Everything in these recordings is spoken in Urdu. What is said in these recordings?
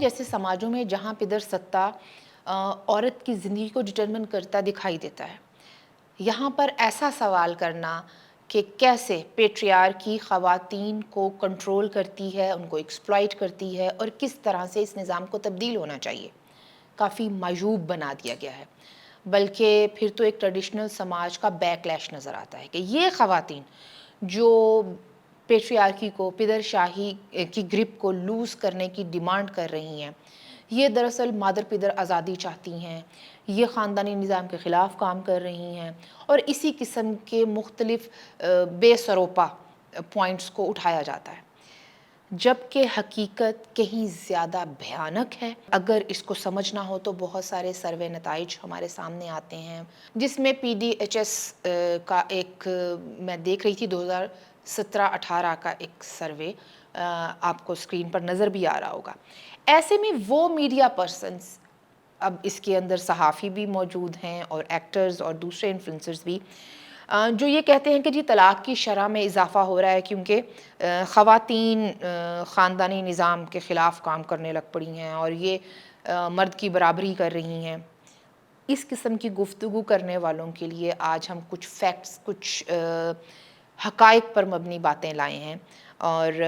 جیسے سماجوں میں جہاں پدر ستا عورت کی زندگی کو ڈٹرمن کرتا دکھائی دیتا ہے، یہاں پر ایسا سوال کرنا کہ کیسے پیٹریارکی خواتین کو کنٹرول کرتی ہے، ان کو ایکسپلائٹ کرتی ہے، اور کس طرح سے اس نظام کو تبدیل ہونا چاہیے، کافی معیوب بنا دیا گیا ہے۔ بلکہ پھر تو ایک ٹریڈیشنل سماج کا بیک لیش نظر آتا ہے کہ یہ خواتین جو پیٹریارکی کو، پدر شاہی کی گرپ کو لوز کرنے کی ڈیمانڈ کر رہی ہیں، یہ دراصل مادر پدر آزادی چاہتی ہیں، یہ خاندانی نظام کے خلاف کام کر رہی ہیں، اور اسی قسم کے مختلف بے سروپا پوائنٹس کو اٹھایا جاتا ہے، جبکہ حقیقت کہیں زیادہ بھیانک ہے۔ اگر اس کو سمجھنا ہو تو بہت سارے سروے نتائج ہمارے سامنے آتے ہیں، جس میں پی ڈی ایچ ایس کا ایک میں دیکھ رہی تھی 2017-18 کا ایک سروے آپ کو اسکرین پر نظر بھی آ رہا ہوگا۔ ایسے میں وہ میڈیا پرسنز، اب اس کے اندر صحافی بھی موجود ہیں اور ایکٹرز اور دوسرے انفلوئنسرز بھی، جو یہ کہتے ہیں کہ جی طلاق کی شرح میں اضافہ ہو رہا ہے کیونکہ خواتین خاندانی نظام کے خلاف کام کرنے لگ پڑی ہیں اور یہ مرد کی برابری کر رہی ہیں۔ اس قسم کی گفتگو کرنے والوں کے لیے آج ہم کچھ فیکٹس، کچھ حقائق پر مبنی باتیں لائے ہیں، اور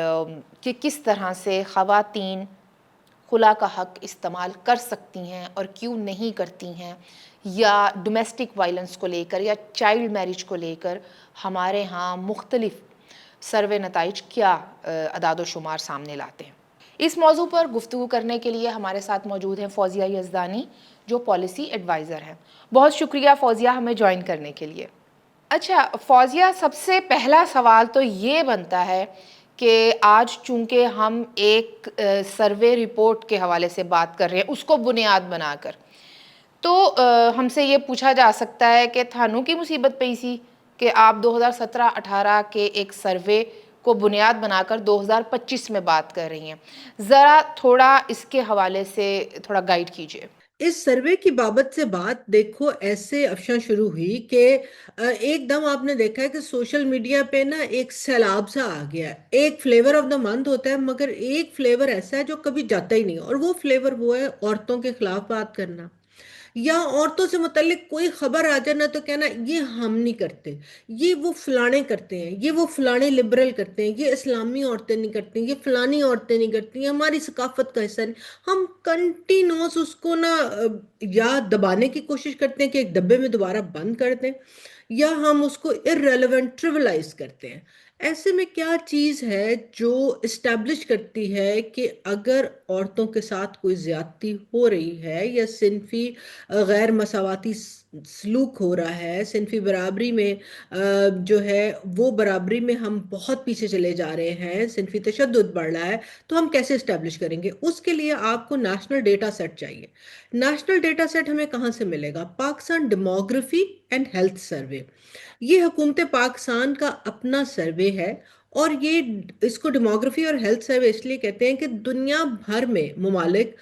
کہ کس طرح سے خواتین خلا کا حق استعمال کر سکتی ہیں اور کیوں نہیں کرتی ہیں، یا ڈومیسٹک وائلنس کو لے کر یا چائلڈ میرج کو لے کر ہمارے ہاں مختلف سروے نتائج کیا اعداد و شمار سامنے لاتے ہیں۔ اس موضوع پر گفتگو کرنے کے لیے ہمارے ساتھ موجود ہیں فوزیہ یزدانی، جو پالیسی ایڈوائزر ہیں۔ بہت شکریہ فوزیہ ہمیں جوائن کرنے کے لیے۔ اچھا فوزیہ، سب سے پہلا سوال تو یہ بنتا ہے کہ آج چونکہ ہم ایک سروے رپورٹ کے حوالے سے بات کر رہے ہیں، اس کو بنیاد بنا کر، تو ہم سے یہ پوچھا جا سکتا ہے کہ تھانوں کی مصیبت پئی سی کہ آپ 2017-18 کے ایک سروے کو بنیاد بنا کر 2025 میں بات کر رہی ہیں۔ ذرا تھوڑا اس کے حوالے سے تھوڑا گائیڈ کیجئے۔ اس سروے کی بابت سے بات دیکھو ایسے افشاں شروع ہوئی کہ ایک دم آپ نے دیکھا ہے کہ سوشل میڈیا پہ نا ایک سیلاب سا آ گیا ہے۔ ایک فلیور آف دا منتھ ہوتا ہے، مگر ایک فلیور ایسا ہے جو کبھی جاتا ہی نہیں، اور وہ فلیور وہ ہے عورتوں کے خلاف بات کرنا، یا عورتوں سے متعلق کوئی خبر آ جانا تو کہنا یہ ہم نہیں کرتے، یہ وہ فلانے کرتے ہیں، یہ وہ فلانے لبرل کرتے ہیں، یہ اسلامی عورتیں نہیں کرتی، یہ فلانی عورتیں نہیں کرتی، یہ ہماری ثقافت کا حصہ نہیں۔ ہم کنٹینوس اس کو نا یا دبانے کی کوشش کرتے ہیں کہ ایک ڈبے میں دوبارہ بند کر دیں، یا ہم اس کو irrelevant trivialize کرتے ہیں۔ ایسے میں کیا چیز ہے جو اسٹیبلش کرتی ہے کہ اگر عورتوں کے ساتھ کوئی زیادتی ہو رہی ہے یا صنفی غیر مساواتی سلوک ہو رہا ہے، صنفی برابری میں جو ہے وہ برابری میں ہم بہت پیچھے چلے جا رہے ہیں، صنفی تشدد بڑھ رہا ہے، تو ہم کیسے اسٹیبلش کریں گے؟ اس کے لیے آپ کو نیشنل ڈیٹا سیٹ چاہیے۔ نیشنل ڈیٹا سیٹ ہمیں کہاں سے ملے گا؟ Pakistan demography and health survey, یہ حکومت پاکستان کا اپنا سروے ہے، اور یہ اس کو ڈیموگرافی اور ہیلتھ سروے اس لیے کہتے ہیں کہ دنیا بھر میں ممالک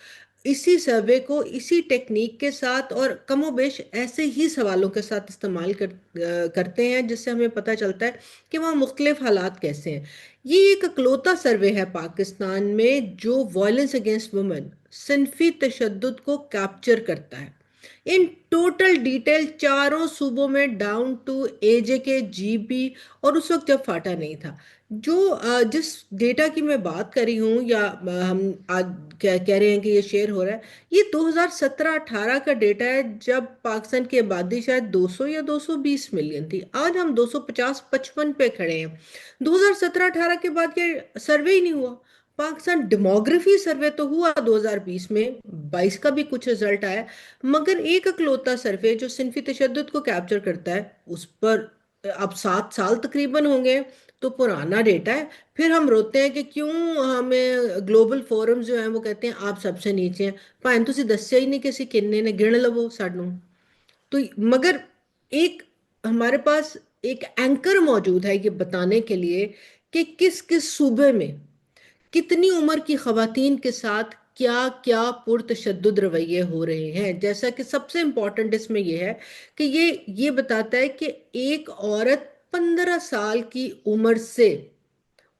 اسی سروے کو اسی ٹیکنیک کے ساتھ اور کم و بیش ایسے ہی سوالوں کے ساتھ استعمال کرتے ہیں، جس سے ہمیں پتہ چلتا ہے کہ وہاں مختلف حالات کیسے ہیں۔ یہ ایک اکلوتا سروے ہے پاکستان میں جو وائلنس اگینسٹ وومن، صنفی تشدد کو کیپچر کرتا ہے ان ٹوٹل ڈیٹیل، چاروں صوبوں میں ڈاؤن ٹو اے جے کے جی بی، اور اس وقت جب فاٹا نہیں تھا۔ جس ڈیٹا کی میں بات کر رہی ہوں، یا ہم آج کہہ رہے ہیں کہ یہ شیئر ہو رہا ہے، یہ 2017-18 کا ڈیٹا ہے، جب پاکستان کی آبادی شاید 200 یا 220 ملین تھی۔ آج ہم 250-55 پہ کھڑے ہیں۔ 2017-18 کے بعد یہ سروے ہی نہیں ہوا۔ پاکستان ڈیموگرافی سروے تو ہوا 2020 میں، 22 کا بھی کچھ رزلٹ آیا، مگر ایک اکلوتا سروے جو صنفی تشدد کو کیپچر کرتا ہے، اس پر اب 7 سال تقریباً ہوں گے، تو پرانا ڈیٹا ہے۔ پھر ہم روتے ہیں کہ کیوں ہمیں گلوبل فورمز جو ہیں وہ کہتے ہیں آپ سب سے نیچے ہیں، پائیں تو دسیا ہی نہیں کسی کننے نے گن لو سانوں تو۔ مگر ایک ہمارے پاس ایک اینکر موجود ہے یہ بتانے کے لیے کہ کس کس صوبے میں کتنی عمر کی خواتین کے ساتھ کیا کیا پرتشدد رویے ہو رہے ہیں۔ جیسا کہ سب سے امپورٹنٹ اس میں یہ ہے کہ یہ بتاتا ہے کہ ایک عورت 15 سال کی عمر سے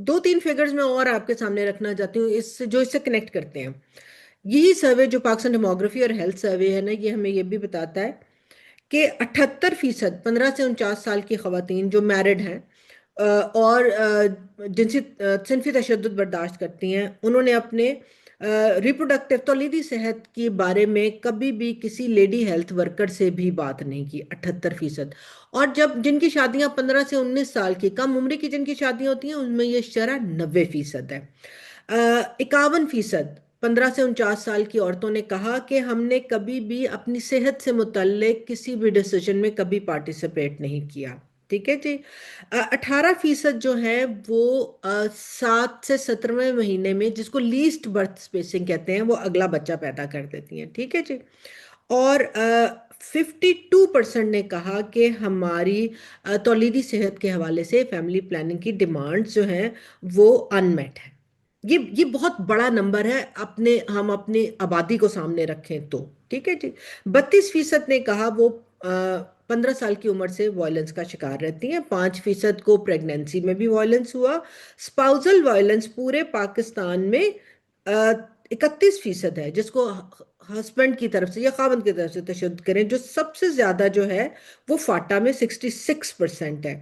دو تین فگرز میں اور آپ کے سامنے رکھنا چاہتی ہوں اس سے کنیکٹ کرتے ہیں. یہی سروے جو پاکستان ڈیموگرافی اور ہیلتھ سروے ہے نا، یہ ہمیں یہ بھی بتاتا ہے کہ 78% 15 سے 49 سال کی خواتین جو میرڈ ہیں اور جنسی صنفی تشدد برداشت کرتی ہیں، انہوں نے اپنے ریپروڈکٹیو تولیدی صحت کے بارے میں کبھی بھی کسی لیڈی ہیلتھ ورکر سے بھی بات نہیں کی. 78%. اور جن کی شادیاں 15 سے 19 سال کی کم عمری کی جن کی شادیاں ہوتی ہیں، ان میں یہ شرح 90% ہے. 51% 15 سے 49 سال کی عورتوں نے کہا کہ ہم نے کبھی بھی اپنی صحت سے متعلق کسی بھی ڈیسیجن میں کبھی پارٹیسپیٹ نہیں کیا. ٹھیک ہے جی. 18% جو ہے وہ 7 سے 17ویں مہینے میں، جس کو لیسٹ برتھ اسپیسنگ کہتے ہیں، وہ اگلا بچہ پیدا کر دیتی ہیں. ٹھیک ہے جی. اور 52% نے کہا کہ ہماری تولیدی صحت کے حوالے سے فیملی پلاننگ کی ڈیمانڈز جو ہیں وہ ان میٹ ہیں. یہ بہت بڑا نمبر ہے ہم اپنی آبادی کو سامنے رکھیں تو. ٹھیک ہے جی. 32% نے کہا وہ 15 سال کی عمر سے وائلنس کا شکار رہتی ہیں. 5% کو پریگنینسی میں بھی وائلنس ہوا. اسپاؤزل وائلنس پورے پاکستان میں 31% ہے، جس کو ہسبینڈ کی طرف سے یا خاوند کی طرف سے تشدد کریں. جو سب سے زیادہ جو ہے وہ فاٹا میں 66% ہے.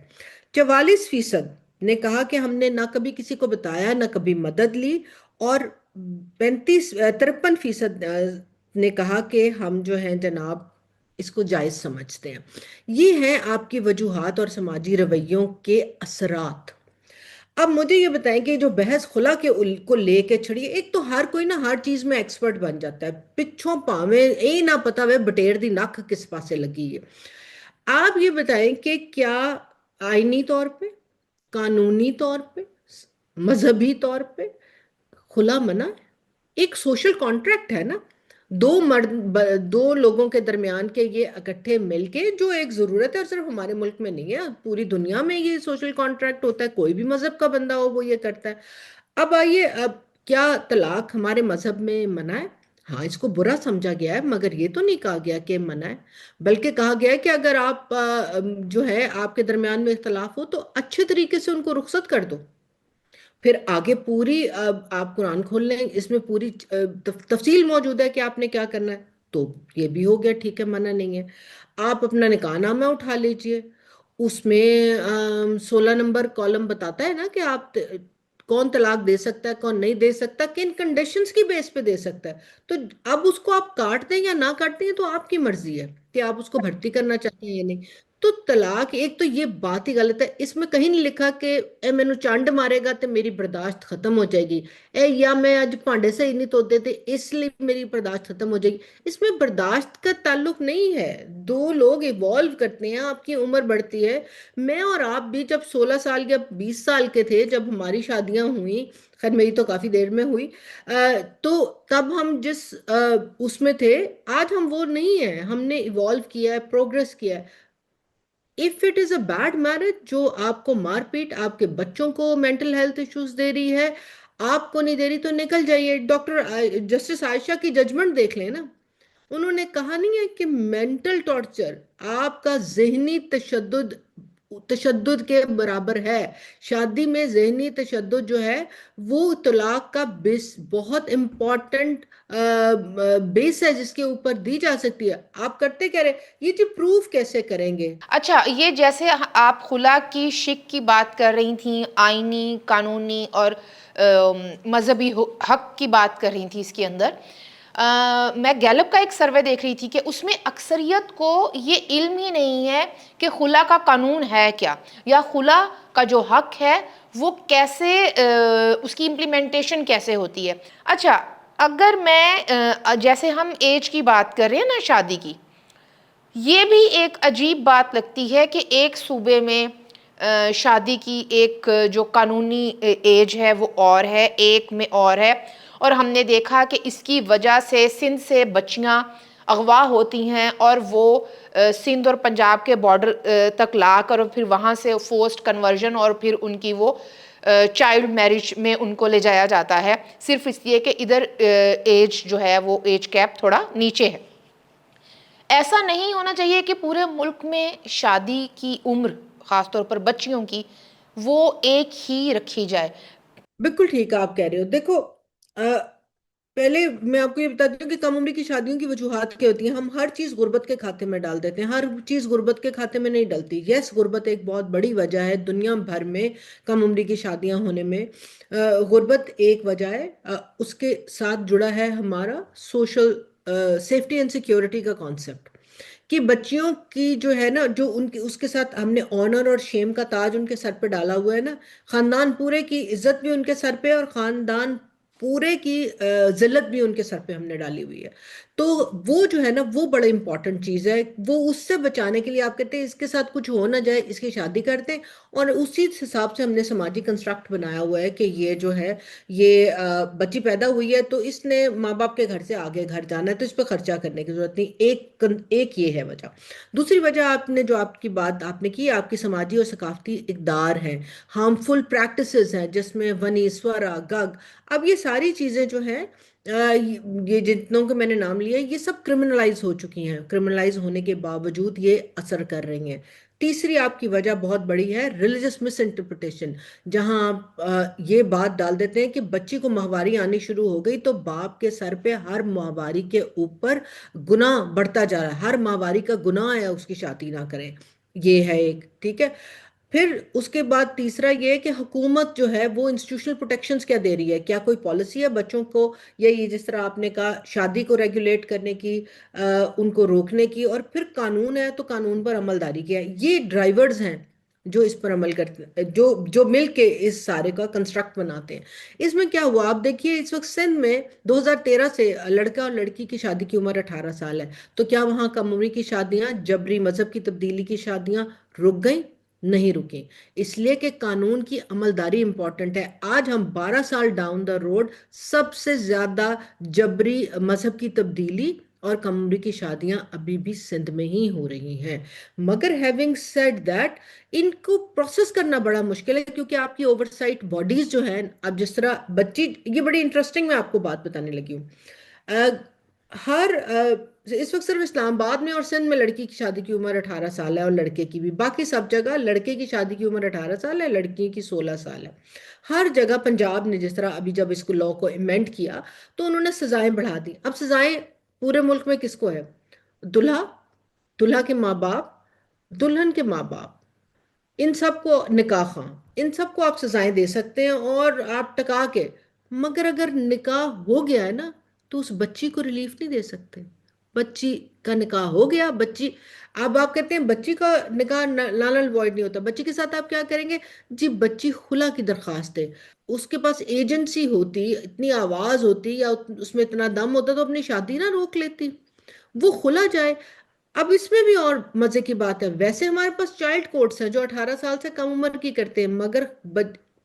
44% نے کہا کہ ہم نے نہ کبھی کسی کو بتایا، نہ کبھی مدد لی. اور 53% نے کہا کہ ہم جو ہیں جناب اس کو جائز سمجھتے ہیں. یہ ہیں آپ کی وجوہات اور سماجی رویوں کے اثرات. اب مجھے یہ بتائیں کہ جو بحث خلا کو لے کے چھڑی ہے، ایک تو ہر کوئی نا ہر چیز میں ایکسپرٹ بن جاتا ہے، پچھوں پاویں اے نہ پتا وے بٹیر دی نک کس پاسے لگی ہے. آپ یہ بتائیں کہ کیا آئینی طور پہ، قانونی طور پہ، مذہبی طور پہ خلا منع ہے؟ ایک سوشل کانٹریکٹ ہے نا، دو لوگوں کے درمیان کے یہ اکٹھے مل کے جو ایک ضرورت ہے، اور صرف ہمارے ملک میں نہیں ہے، پوری دنیا میں یہ سوشل کانٹریکٹ ہوتا ہے. کوئی بھی مذہب کا بندہ ہو وہ یہ کرتا ہے. اب آئیے، اب کیا طلاق ہمارے مذہب میں منع ہے؟ ہاں، اس کو برا سمجھا گیا ہے، مگر یہ تو نہیں کہا گیا کہ منع ہے. بلکہ کہا گیا ہے کہ اگر آپ جو ہے آپ کے درمیان میں اختلاف ہو تو اچھے طریقے سے ان کو رخصت کر دو. پھر آگے پوری آپ قرآن کھول لیں، اس میں پوری تفصیل موجود ہے کہ آپ نے کیا کرنا ہے. تو یہ بھی ہو گیا، ٹھیک ہے، منع نہیں ہے. آپ اپنا نکاح نامہ اٹھا لیجئے، اس میں 16 نمبر کالم بتاتا ہے نا کہ آپ کون طلاق دے سکتا ہے، کون نہیں دے سکتا، کن کنڈیشنز کی بیس پہ دے سکتا ہے. تو اب اس کو آپ کاٹ دیں یا نہ کاٹ دیں تو آپ کی مرضی ہے کہ آپ اس کو بھرتی کرنا چاہتے ہیں یا نہیں. تو طلاق ایک تو یہ بات ہی غلط ہے. اس میں کہیں نہیں لکھا کہ اے مینو چانڈ مارے گا تو میری برداشت ختم ہو جائے گی، اے یا میں آج پانڈے سے ہی نہیں دھوتے تھے اس لیے میری برداشت ختم ہو جائے گی. اس میں برداشت کا تعلق نہیں ہے. دو لوگ ایوالو کرتے ہیں، آپ کی عمر بڑھتی ہے. میں اور آپ بھی جب 16 سال یا 20 سال کے تھے، جب ہماری شادیاں ہوئیں، خیر میری تو کافی دیر میں ہوئی، تو تب ہم جس اس میں تھے، آج ہم وہ نہیں ہیں. ہم نے ایوالو کیا ہے، پروگریس کیا ہے. if it is a bad marriage جو آپ کو مار پیٹ، آپ کے بچوں کو مینٹل ہیلتھ ایشوز دے رہی ہے، آپ کو نہیں دے رہی تو نکل جائیے. ڈاکٹر جسٹس عائشہ کی ججمنٹ دیکھ لیں نا، انہوں نے کہا نہیں ہے کہ مینٹل ٹارچر آپ کا ذہنی تشدد کے برابر ہے. شادی میں ذہنی تشدد جو ہے وہ طلاق کا بہت امپورٹنٹ بیس ہے جس کے اوپر دی جا سکتی ہے. آپ کرتے کہہ رہے یہ جی پروف کیسے کریں گے؟ اچھا، یہ جیسے آپ خلا کی شک کی بات کر رہی تھیں، آئینی، قانونی اور مذہبی حق کی بات کر رہی تھیں، اس کے اندر میں گیلپ کا ایک سروے دیکھ رہی تھی کہ اس میں اکثریت کو یہ علم ہی نہیں ہے کہ خلا کا قانون ہے کیا، یا خلا کا جو حق ہے وہ کیسے اس کی امپلیمنٹیشن کیسے ہوتی ہے. اچھا، اگر میں جیسے ہم ایج کی بات کر رہے ہیں نا شادی کی، یہ بھی ایک عجیب بات لگتی ہے کہ ایک صوبے میں شادی کی ایک جو قانونی ایج ہے وہ اور ہے، ایک میں اور ہے. اور ہم نے دیکھا کہ اس کی وجہ سے سندھ سے بچیاں اغوا ہوتی ہیں اور وہ سندھ اور پنجاب کے بارڈر تک لا کر اور پھر وہاں سے فورسڈ کنورژن اور پھر ان کی وہ چائلڈ میرج میں ان کو لے جایا جاتا ہے، صرف اس لیے کہ ادھر ایج جو ہے وہ ایج کیپ تھوڑا نیچے ہے. ایسا نہیں ہونا چاہیے کہ پورے ملک میں شادی کی عمر خاص طور پر بچیوں کی وہ ایک ہی رکھی جائے. بالکل ٹھیک آپ کہہ رہے ہو. دیکھو پہلے میں آپ کو یہ بتاتی ہوں کہ کم عمری کی شادیوں کی وجوہات کیا ہوتی ہیں. ہم ہر چیز غربت کے کھاتے میں ڈال دیتے ہیں. ہر چیز غربت کے کھاتے میں نہیں ڈلتی. یس، غربت ایک بہت بڑی وجہ ہے دنیا بھر میں کم عمری کی شادیاں ہونے میں. غربت ایک وجہ ہے. اس کے ساتھ جڑا ہے ہمارا سوشل سیفٹی اینڈ سیکیورٹی کا کانسیپٹ، کہ بچیوں کی جو ہے نا، جو ان کی اس کے ساتھ ہم نے آنر اور شیم کا تاج ان کے سر پہ ڈالا ہوا ہے نا. خاندان پورے کی عزت بھی ان کے سر پہ، اور خاندان پورے کی ذلت بھی ان کے سر پہ ہم نے ڈالی ہوئی ہے. تو وہ جو ہے نا، وہ بڑا امپورٹنٹ چیز ہے. وہ اس سے بچانے کے لیے آپ کہتے ہیں اس کے ساتھ کچھ ہو نہ جائے، اس کی شادی کرتے ہیں. اور اسی حساب سے ہم نے سماجی کنسٹرکٹ بنایا ہوا ہے کہ یہ جو ہے، یہ بچی پیدا ہوئی ہے تو اس نے ماں باپ کے گھر سے آگے گھر جانا ہے، تو اس پہ خرچہ کرنے کی ضرورت نہیں. ایک یہ ہے وجہ. دوسری وجہ آپ نے جو آپ کی بات آپ نے کی، آپ کی سماجی اور ثقافتی اقدار ہیں، ہارمفل پریکٹسز ہیں جس میں ونی سورا گگ. اب یہ ساری چیزیں جو ہیں، یہ جتنوں کے میں نے نام لیا، یہ سب کرمنلائز ہو چکی ہیں. کرمنلائز ہونے کے باوجود یہ اثر کر رہی ہیں. تیسری آپ کی وجہ بہت بڑی ہے، ریلیجس مس انٹرپریٹیشن. جہاں آپ یہ بات ڈال دیتے ہیں کہ بچی کو ماہواری آنی شروع ہو گئی تو باپ کے سر پہ ہر ماہواری کے اوپر گناہ بڑھتا جا رہا ہے. ہر ماہواری کا گناہ ہے اس کی شادی نہ کریں. یہ ہے ایک. ٹھیک ہے. پھر اس کے بعد تیسرا یہ کہ حکومت جو ہے وہ انسٹیٹیوشنل پروٹیکشنز کیا دے رہی ہے. کیا کوئی پالیسی ہے بچوں کو، یا یہ جس طرح آپ نے کہا شادی کو ریگولیٹ کرنے کی، ان کو روکنے کی. اور پھر قانون ہے تو قانون پر عمل داری کیا ہے. یہ ڈرائیورز ہیں جو اس پر عمل کرتے ہیں، جو مل کے اس سارے کا کنسٹرکٹ بناتے ہیں. اس میں کیا ہوا آپ دیکھیے، اس وقت سندھ میں 2013 سے لڑکا اور لڑکی کی شادی کی عمر 18 سال ہے. تو کیا وہاں کم عمری کی شادیاں، جبری مذہب کی تبدیلی کی شادیاں رک گئیں؟ نہیں رکیں. اس لیے کہ قانون کی عملداری امپورٹنٹ ہے. آج ہم 12 سال ڈاؤن دا روڈ سب سے زیادہ جبری مذہب کی تبدیلی اور کم عمری کی شادیاں ابھی بھی سندھ میں ہی ہو رہی ہیں. مگر ہیونگ سیڈ دیٹ، ان کو پروسیس کرنا بڑا مشکل ہے، کیونکہ آپ کی اوور سائٹ باڈیز جو ہیں، اب جس طرح بچی، یہ بڑی انٹرسٹنگ میں آپ کو بات بتانے لگی ہوں. اس وقت صرف اسلام آباد میں اور سندھ میں لڑکی کی شادی کی عمر 18 سال ہے، اور لڑکے کی بھی. باقی سب جگہ لڑکے کی شادی کی عمر 18 سال ہے، لڑکی کی 16 سال ہے. ہر جگہ پنجاب نے جس طرح ابھی جب اس کو لا کو ایمینڈ کیا تو انہوں نے سزائیں بڑھا دی. اب سزائیں پورے ملک میں کس کو ہے؟ دلہا، دلہا کے ماں باپ، دلہن کے ماں باپ، ان سب کو نکاح خواں، ان سب کو آپ سزائیں دے سکتے ہیں اور آپ ٹکا کے. مگر اگر نکاح ہو گیا ہے نا، تو اس بچی کو ریلیف نہیں دے سکتے. بچی کا نکاح ہو گیا، بچی، اب آپ کہتے ہیں بچی کا نکاح نال اینڈ وائڈ نہیں ہوتا. بچی کے ساتھ آپ کیا کریں گے؟ جی بچی خلا کی درخواست دے. اس کے پاس ایجنسی ہوتی، اتنی آواز ہوتی، یا اس میں اتنا دم ہوتا تو اپنی شادی نہ روک لیتی. وہ خلا جائے. اب اس میں بھی اور مزے کی بات ہے، ویسے ہمارے پاس چائلڈ کورٹس ہیں جو 18 سال سے کم عمر کی کرتے ہیں، مگر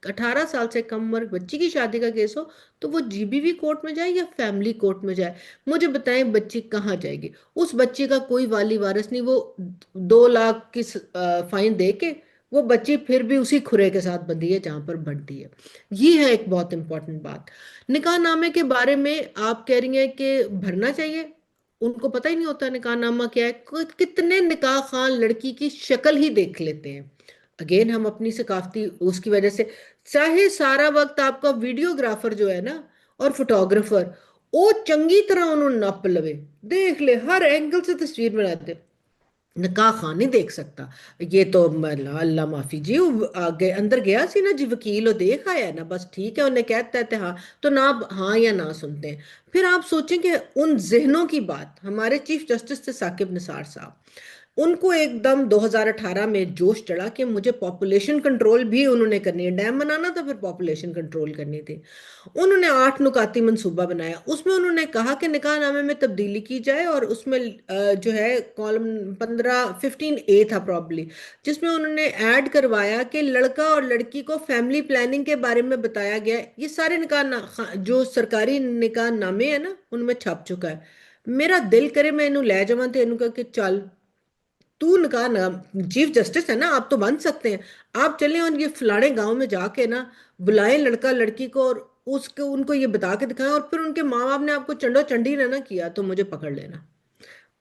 18 سال سے کم عمر بچی کی شادی کا کیس ہو تو وہ جی بی وی کورٹ میں جائے یا فیملی کورٹ میں جائے. مجھے بتائیں بچی کہاں جائے گی؟ اس بچی کا کوئی والی وارث نہیں. وہ 2 لاکھ کی فائن دے کے وہ بچی پھر بھی اسی کھرے کے ساتھ بندھی ہے جہاں پر بڑھتی ہے. یہ ہے ایک بہت امپورٹنٹ بات. نکاح نامے کے بارے میں آپ کہہ رہی ہیں کہ بھرنا چاہیے. ان کو پتہ ہی نہیں ہوتا نکاح نامہ کیا ہے. کتنے نکاح خان لڑکی کی شکل ہی دیکھ لیتے ہیں. اگین ہم اپنی ثقافتی اس کی وجہ سے، چاہے سارا وقت آپ کا ویڈیوگرافر جو ہے نا اور فوٹوگرافر، وہ چنگی طرح انہوں نے نپ لوے، دیکھ لے، ہر اینگل سے تصویر بناتے، نکاح خان نہیں دیکھ سکتا. یہ تو اللہ معافی جی، آگے اندر گیا سی نا جی وکیل، وہ دیکھ آیا نا، بس ٹھیک ہے انہیں کہتا ہے ہاں تو نہ ہاں یا نہ سنتے ہیں. پھر آپ سوچیں کہ ان ذہنوں کی بات، ہمارے چیف جسٹس تھے ثاقب نثار صاحب، ان کو ایک دم 2018 میں جوش چڑھا کہ مجھے پاپولیشن کنٹرول بھی انہوں نے کرنی ہے. ڈیم بنانا تھا، پھر پاپولیشن کنٹرول کرنی تھی. انہوں نے 8 نکاتی منصوبہ بنایا. اس میں انہوں نے کہا کہ نکاح نامے میں تبدیلی کی جائے، اور اس میں جو ہے کالم 15A تھا پرابلی، جس میں انہوں نے ایڈ کروایا کہ لڑکا اور لڑکی کو فیملی پلاننگ کے بارے میں بتایا گیا. یہ سارے نکاح جو سرکاری نکاح نامے ہیں نا ان میں چھپ چکا ہے. میرا دل کرے میں انہوں لے جاواں تے انہوں کہا کہ چل تو نکاح نام، چیف جسٹس ہے نا آپ تو بن سکتے ہیں، آپ چلیں اور یہ فلانے گاؤں میں جا کے نا بلائیں لڑکا لڑکی کو، اور ان کو یہ بتا کے دکھائیں، اور پھر ان کے ماں باپ نے آپ کو چنڈو چنڈی نہ کیا تو مجھے پکڑ لینا.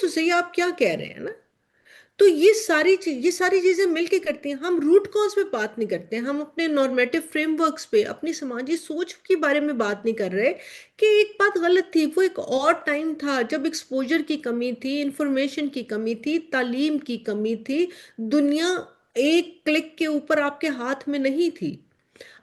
تو صحیح آپ کیا کہہ رہے ہیں نا. تو یہ ساری چیزیں مل کے کرتی ہیں. ہم روٹ کاز پہ بات نہیں کرتے ہیں، ہم اپنے نارمیٹو فریم ورکس پہ، اپنی سماجی سوچ کے بارے میں بات نہیں کر رہے کہ ایک بات غلط تھی. وہ ایک اور ٹائم تھا جب ایکسپوجر کی کمی تھی، انفارمیشن کی کمی تھی، تعلیم کی کمی تھی. دنیا ایک کلک کے اوپر آپ کے ہاتھ میں نہیں تھی.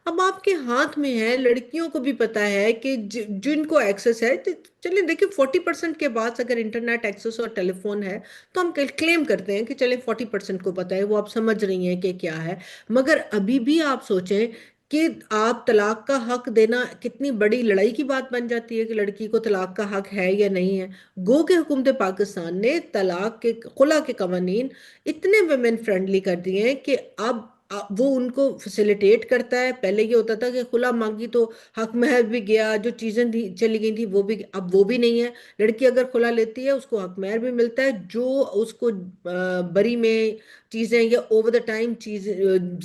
اب آپ کے ہاتھ میں ہے. لڑکیوں کو بھی پتا ہے کہ جن کو ایکسس ہے، چلیں دیکھیں 40% کے بعد اگر انٹرنیٹ ایکسس اور ٹیلی فون ہے تو ہم کلیم کرتے ہیں کہ چلیں 40% کو پتا ہے، وہ آپ سمجھ رہی ہیں کہ کیا ہے. مگر ابھی بھی آپ سوچیں کہ آپ طلاق کا حق دینا کتنی بڑی لڑائی کی بات بن جاتی ہے کہ لڑکی کو طلاق کا حق ہے یا نہیں ہے. گو کہ حکومت پاکستان نے طلاق کے خلا کے قوانین اتنے ویمن فرینڈلی کر دیے ہیں کہ اب وہ ان کو فیسیلیٹیٹ کرتا ہے. پہلے یہ ہوتا تھا کہ خلا مانگی تو حق مہر بھی گیا، جو چیزیں چلی گئی تھی وہ بھی، اب وہ بھی نہیں ہے. لڑکی اگر خلا لیتی ہے اس کو حق مہر بھی ملتا ہے، جو اس کو بری میں چیزیں یا اوور دا ٹائم چیزیں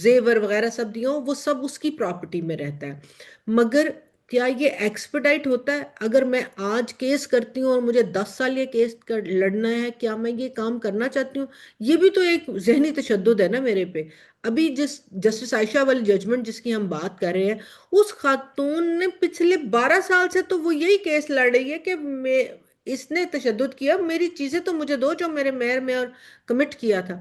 زیور وغیرہ سب دیا ہوں وہ سب اس کی پراپرٹی میں رہتا ہے. مگر کیا یہ ایکسپیڈائٹ ہوتا ہے؟ اگر میں آج کیس کرتی ہوں اور مجھے 10 سال یہ کیس لڑنا ہے، کیا میں یہ کام کرنا چاہتی ہوں؟ یہ بھی تو ایک ذہنی تشدد ہے نا میرے پہ. ابھی جس جسٹس عائشہ والی ججمنٹ جس کی ہم بات کر رہے ہیں، اس خاتون نے پچھلے 12 سال سے تو وہ یہی کیس لڑ رہی ہے کہ اس نے تشدد کیا، میری چیزیں تو مجھے دو جو میرے مہر میں اور کمٹ کیا تھا.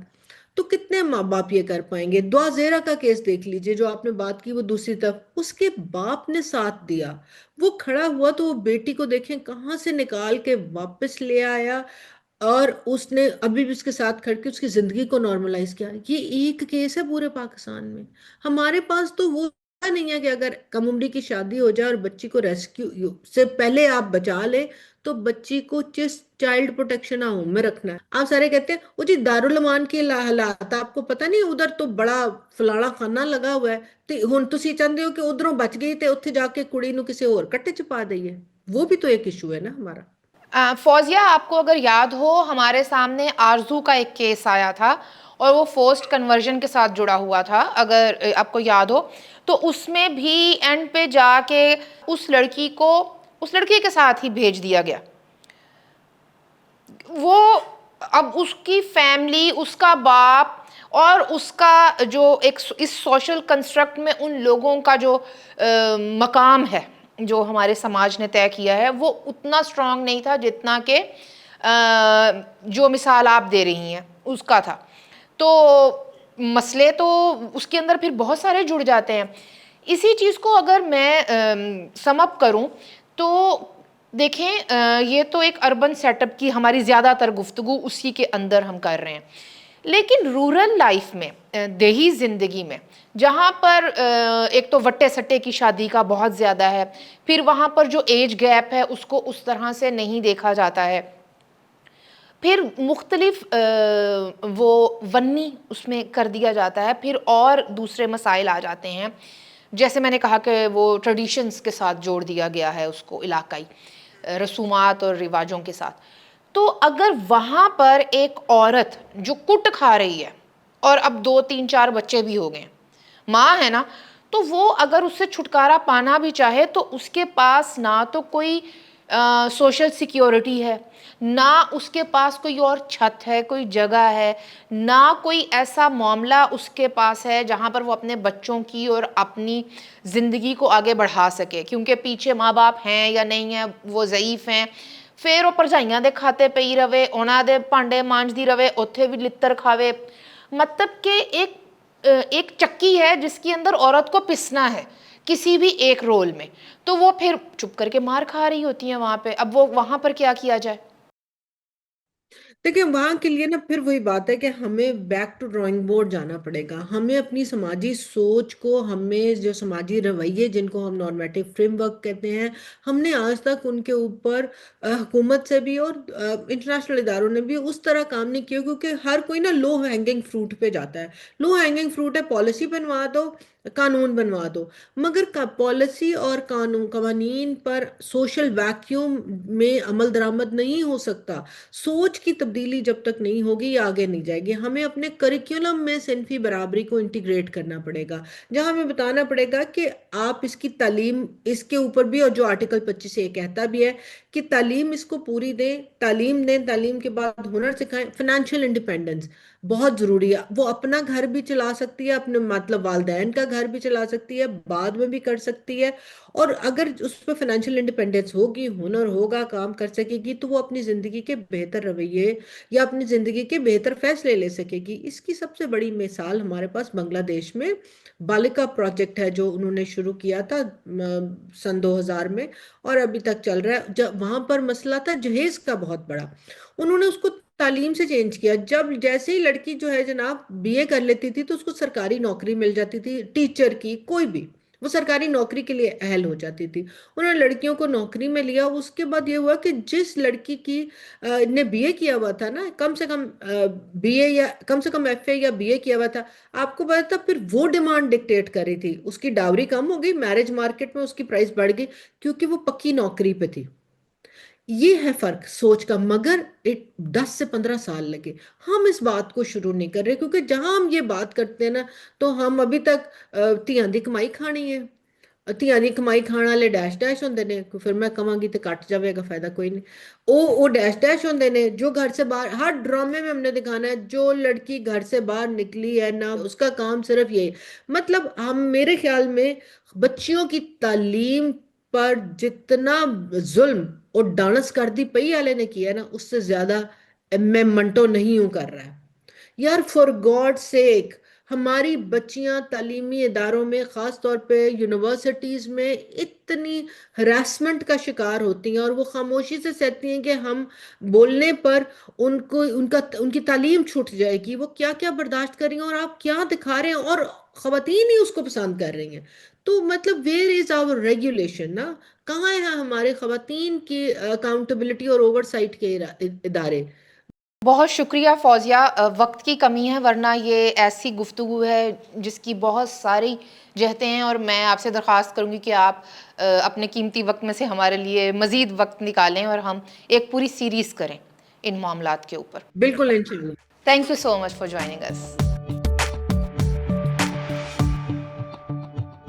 تو کتنے ماں باپ یہ کر پائیں گے؟ دعا زیرہ کا کیس دیکھ لیجئے جو آپ نے بات کی، وہ دوسری طرف اس کے باپ نے ساتھ دیا. وہ کھڑا ہوا تو وہ بیٹی کو دیکھیں کہاں سے نکال کے واپس لے آیا، اور اس نے ابھی بھی اس کے ساتھ کھڑ کے اس کی زندگی کو نارملائز کیا. یہ ایک کیس ہے پورے پاکستان میں. ہمارے پاس تو وہ نہیں ہے کہ اگر کم عمری کی شادی ہو جائے اور بچی کو ریسکیو سے پہلے آپ بچا لیں تو بچی کو جس چائلڈ پروٹیکشن ہوم میں رکھنا ہے. آپ سارے کہتے ہیں وہ جی دارالامان کے حالات آپ کو پتہ نہیں، ادھر تو بڑا فلانا خانہ لگا ہوا ہے تو ہن تسی چاہتے ہو کہ ادھروں بچ گئی تے اتھے جا کے کڑی نو کسی اور کٹے چپا دئیے. وہ بھی تو ایک ایشو ہے نا ہمارا. فوزیہ، آپ کو اگر یاد ہو ہمارے سامنے آرزو کا ایک کیس آیا تھا اور وہ فورسڈ کنورژن کے ساتھ جڑا ہوا تھا، اگر آپ کو یاد ہو تو اس میں بھی اینڈ پہ جا کے اس لڑکی کو اس لڑکی کے ساتھ ہی بھیج دیا گیا. وہ اب اس کی فیملی، اس کا باپ اور اس کا جو ایک اس سوشل کنسٹرکٹ میں ان لوگوں کا جو مقام ہے جو ہمارے سماج نے طے کیا ہے، وہ اتنا اسٹرانگ نہیں تھا جتنا کہ جو مثال آپ دے رہی ہیں اس کا تھا. تو مسئلے تو اس کے اندر پھر بہت سارے جڑ جاتے ہیں. اسی چیز کو اگر میں سم اپ کروں تو دیکھیں، یہ تو ایک اربن سیٹ اپ کی ہماری زیادہ تر گفتگو اسی کے اندر ہم کر رہے ہیں. لیکن رورل لائف میں، دیہی زندگی میں، جہاں پر ایک تو وٹے سٹے کی شادی کا بہت زیادہ ہے، پھر وہاں پر جو ایج گیپ ہے اس کو اس طرح سے نہیں دیکھا جاتا ہے، پھر مختلف وہ ونی اس میں کر دیا جاتا ہے، پھر اور دوسرے مسائل آ جاتے ہیں. جیسے میں نے کہا کہ وہ ٹریڈیشنز کے ساتھ جوڑ دیا گیا ہے اس کو، علاقائی رسومات اور رواجوں کے ساتھ. تو اگر وہاں پر ایک عورت جو کٹ کھا رہی ہے اور اب 2 3 4 بچے بھی ہو گئے، ماں ہے نا، تو وہ اگر اس سے چھٹکارا پانا بھی چاہے تو اس کے پاس نہ تو کوئی سوشل سیکیورٹی ہے، نہ اس کے پاس کوئی اور چھت ہے، کوئی جگہ ہے، نہ کوئی ایسا معاملہ اس کے پاس ہے جہاں پر وہ اپنے بچوں کی اور اپنی زندگی کو آگے بڑھا سکے، کیونکہ پیچھے ماں باپ ہیں یا نہیں ہیں، وہ ضعیف ہیں. پھر وہ پرجائیاں دے کھاتے پئی رہے، انہاں دے پانڈے مانجدی رہے، اتھے بھی لتر کھاوے. مطلب کہ ایک چکی ہے جس کے اندر عورت کو پسنا ہے کسی بھی ایک رول میں، تو وہ پھر چپ کر کے مار کھا رہی ہوتی ہیں وہاں پہ. اب وہ وہاں پر کیا کیا جائے؟ دیکھیں وہاں کے لیے نا پھر وہی بات ہے کہ ہمیں بیک ٹو ڈرائنگ بورڈ جانا پڑے گا. ہمیں اپنی سماجی سوچ کو، ہمیں جو سماجی رویے جن کو ہم نارمیٹو فریم ورک کہتے ہیں، ہم نے آج تک ان کے اوپر حکومت سے بھی اور انٹرنیشنل اداروں نے بھی اس طرح کام نہیں کیا، کیونکہ ہر کوئی نا لو ہینگنگ فروٹ پہ جاتا ہے. لو ہینگنگ فروٹ ہے، پالیسی بنوا دو، قانون بنوا دو، مگر پالیسی اور قوانین پر سوشل ویکیوم میں عمل درآمد نہیں ہو سکتا۔ سوچ کی تبدیلی جب تک نہیں ہوگی یہ آگے نہیں جائے گی۔ ہمیں اپنے کریکولم میں صنفی برابری کو انٹیگریٹ کرنا پڑے گا، جہاں ہمیں بتانا پڑے گا کہ آپ اس کی تعلیم، اس کے اوپر بھی، اور جو آرٹیکل 25 یہ کہتا بھی ہے کہ تعلیم اس کو پوری دیں، تعلیم دیں، تعلیم کے بعد ہنر سکھائیں۔ فائنینشیل انڈیپینڈنس بہت ضروری ہے، وہ اپنا گھر بھی چلا سکتی ہے، اپنے مطلب والدین کا گھر بھی چلا سکتی ہے، بعد میں بھی کر سکتی ہے، اور اگر اس پہ فائنینشیل انڈیپینڈنس ہوگی، ہنر ہوگا، کام کر سکے گی، تو وہ اپنی زندگی کے بہتر رویے یا اپنی زندگی کے بہتر فیصلے لے سکے گی۔ اس کی سب سے بڑی مثال ہمارے پاس بنگلہ دیش میں بالکا پروجیکٹ ہے، جو انہوں نے شروع کیا تھا سن 2000 میں، اور ابھی تک چل رہا ہے۔ وہاں پر مسئلہ تھا جہیز کا بہت بڑا، انہوں نے اس کو تعلیم سے چینج کیا۔ جب جیسے ہی لڑکی جو ہے جناب BA کر لیتی تھی تو اس کو سرکاری نوکری مل جاتی تھی، ٹیچر کی کوئی بھی، وہ سرکاری نوکری کے لیے اہل ہو جاتی تھی۔ انہوں نے لڑکیوں کو نوکری میں لیا۔ اس کے بعد یہ ہوا کہ جس لڑکی کی نے BA کیا ہوا تھا نا، کم سے کم BA یا کم سے کم FA یا BA کیا ہوا تھا، آپ کو پتا تھا پھر وہ ڈیمانڈ ڈکٹیٹ کر رہی تھی، اس کی ڈاوری کم ہو گئی، میرج مارکیٹ میں اس کی پرائس بڑھ گئی، کیونکہ وہ پکی نوکری پہ تھی۔ یہ ہے فرق سوچ کا، مگر 10 سے 15 سال لگے۔ ہم اس بات کو شروع نہیں کر رہے، کیونکہ جہاں ہم یہ بات کرتے ہیں نا، تو ہم ابھی تک تیاں دی کمائی کھانی ہے، تیاں دی کمائی کھانے والے ڈیش ڈیش ہوندے نے، پھر میں کہاں گی تو کٹ جاوے گا، فائدہ کوئی نہیں۔ وہ ڈیش ڈیش ہوندے نے جو گھر سے باہر، ہر ڈرامے میں ہم نے دکھانا ہے جو لڑکی گھر سے باہر نکلی ہے نا، اس کا کام صرف یہ، مطلب ہم، میرے خیال میں بچیوں کی تعلیم پر جتنا ظلم اور ڈانس کر دی پئی والے نے کیا نا، اس سے زیادہ میں منٹو نہیں ہوں کر رہا ہے۔ یار فور گاڈ سیک، ہماری بچیاں تعلیمی اداروں میں، خاص طور پہ یونیورسٹیز میں، اتنی ہراسمنٹ کا شکار ہوتی ہیں، اور وہ خاموشی سے سہتی ہیں کہ ہم بولنے پر ان کی تعلیم چھوٹ جائے گی۔ وہ کیا کیا برداشت کر رہی ہیں، اور آپ کیا دکھا رہے ہیں، اور خواتین ہی اس کو پسند کر رہی ہیں۔ تو مطلب ویئر از آور ریگولیشن نا؟ کہاں ہے ہمارے خواتین کی اکاؤنٹیبلٹی اور اوور سائٹ کے ادارے؟ بہت شکریہ فوزیہ، وقت کی کمی ہے، ورنہ یہ ایسی گفتگو ہے جس کی بہت ساری جہتیں ہیں، اور میں آپ سے درخواست کروں گی کہ آپ اپنے قیمتی وقت میں سے ہمارے لیے مزید وقت نکالیں اور ہم ایک پوری سیریز کریں ان معاملات کے اوپر۔ بالکل، انشاءاللہ۔ Thank you so much for joining us.